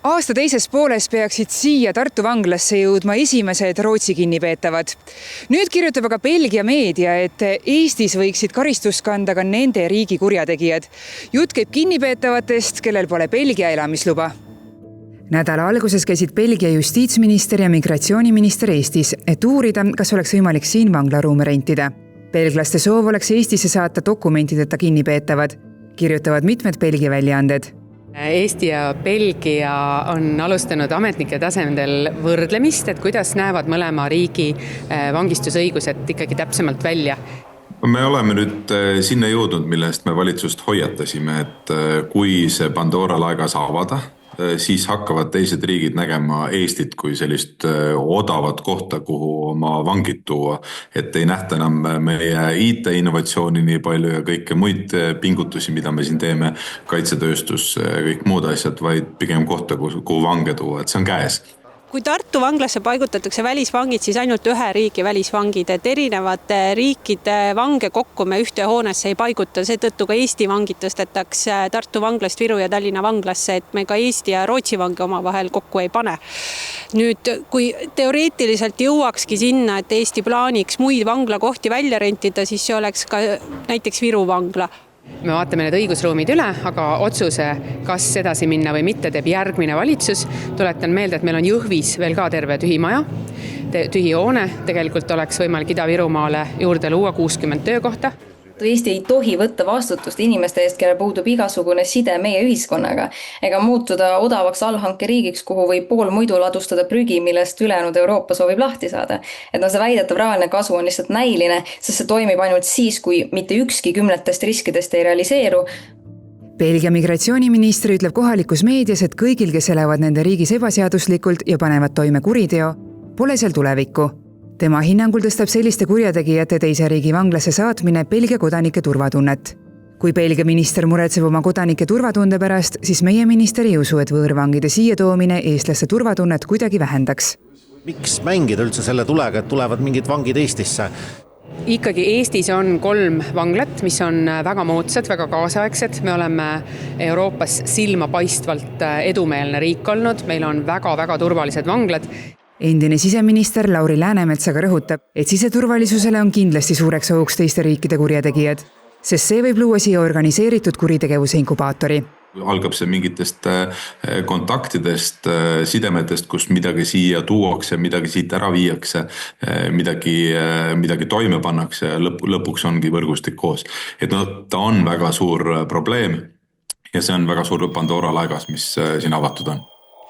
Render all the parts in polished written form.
Aasta teises pooles peaksid siia Tartu vanglasse jõudma esimesed Rootsi kinnipeetavad. Nüüd kirjutab aga Belgia meedia, et Eestis võiksid karistust kanda ka nende riigi kurjategijad. Jutt käib kinnipeetavatest, kellel pole Belgia elamisluba. Nädala alguses käisid Belgia justiitsminister ja migratsiooniminister Eestis, et uurida, kas oleks võimalik siin vanglaruume rentida. Belglaste soov oleks Eestisse saata dokumentideta kinnipeetavad, kirjutavad mitmed Belgia väljaanded. Eesti ja Belgia on alustanud ametnike tasemel võrdlemist, et kuidas näevad mõlema riigi vangistusõigused ikkagi täpsemalt välja. Me oleme nüüd sinna jõudnud, millest me valitsust hoiatasime, et kui see Pandora laegas avada, siis hakkavad teised riigid nägema Eestit kui sellist odavat kohta, kuhu oma vangid tuua, et ei nähta enam meie IT-innovatsiooni nii palju ja kõike muid pingutusi, mida me siin teeme, kaitsetööstus, kõik muud asjad, vaid pigem kohta, kuhu vange tuua, et see on käes. Kui Tartu vanglasse paigutatakse välisvangid, siis ainult ühe riigi välisvangid, et erinevate riikide vange kokku me ühte hoonesse ei paiguta, seetõttu ka Eesti vangid tõstetakse Tartu vanglast Viru ja Tallinna vanglasse, et me ka Eesti ja Rootsi vange omavahel kokku ei pane. Nüüd, kui teoreetiliselt jõuakski sinna, et Eesti plaaniks muid vanglakohti välja rentida, siis see oleks ka näiteks Viru vangla. Me vaatame need õigusruumid üle, aga otsuse, kas edasi minna või mitte, teeb järgmine valitsus. Tuletan meelde, et meil on Jõhvis veel ka terve tühi maja, tühi hoone. Tegelikult oleks võimalik Ida-Virumaale juurde luua 60 töökohta. Eesti ei tohi võtta vastutust inimeste eest, kellel puudub igasugune side meie ühiskonnaga, ega muutuda odavaks allhanke riigiks, kuhu võib pool muidu ladustada prügi, millest ülejäänud Euroopa soovib lahti saada. Et see väidetav rahaline kasu on lihtsalt näiline, sest see toimib ainult siis, kui mitte ükski kümnetest riskidest ei realiseeru. Belgia migratsiooniminister ütleb kohalikus meedias, et kõigil, kes elavad nende riigis ebaseaduslikult ja panevad toime kuriteo, pole seal tulevikku. Tema hinnangul tõstab selliste kurjategijate teise riigi vanglasse saatmine Belgia kodanike turvatunnet. Kui Belgia minister muretseb oma kodanike turvatunde pärast, siis meie minister ei usu, et võõrvangide siia toomine eestlaste turvatunnet kuidagi vähendaks. Miks mängida üldse selle tulega, et tulevad mingid vangid Eestisse? Ikkagi Eestis on 3 vanglat, mis on väga moodsad, väga kaasaegsed. Me oleme Euroopas silmapaistvalt edumeelne riik olnud. Meil on väga turvalised vanglad. Endine siseminister Lauri Läänemets aga rõhutab, et siseturvalisusele on kindlasti suureks ohuks teiste riikide kurjategijad, sest see võib luua siia organiseeritud kuritegevuse inkubaatori. Algab see mingitest kontaktidest, sidemetest, kus midagi siia tuuakse, midagi siit ära viiakse, midagi toime pannakse ja lõpuks ongi võrgustik koos. Et ta on väga suur probleem ja see on väga suur Pandora laegas, mis siin avatud on.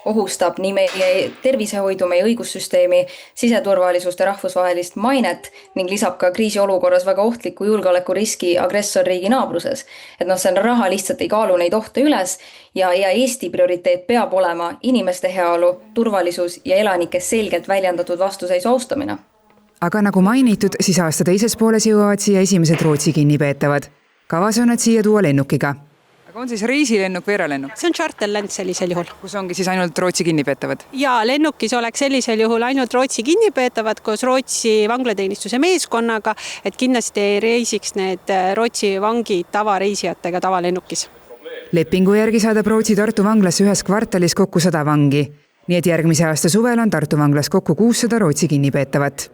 Ohustab nii meie tervisehoidu, meie õigussüsteemi, siseturvalisust ja rahvusvahelist mainet ning lisab ka kriisiolukorras väga ohtliku julgeolekuriski agressorriigi naabruses. Et see on raha lihtsalt ei kaalu neid ohte üles ja Eesti prioriteet peab olema inimeste heaolu, turvalisus ja elanike selgelt väljendatud vastuseisu austamine. Aga nagu mainitud, siis aasta teises pooles jõuavad siia esimesed Rootsi kinnipeetavad. Kavas on nad siia tuua lennukiga. Aga on siis reisilennuk või eralennuk? See on charterlend sellisel juhul. Kus ongi siis ainult Rootsi kinnipeetavad? Ja lennukis oleks sellisel juhul ainult Rootsi kinnipeetavad koos Rootsi vanglateenistuse meeskonnaga, et kindlasti ei reisiks need Rootsi vangid tavareisijatega tavalennukis. Lepingu järgi saadab Rootsi Tartu vanglas ühes kvartalis kokku 100 vangi. Nii et järgmise aasta suvel on Tartu vanglas kokku 600 Rootsi kinnipeetavat.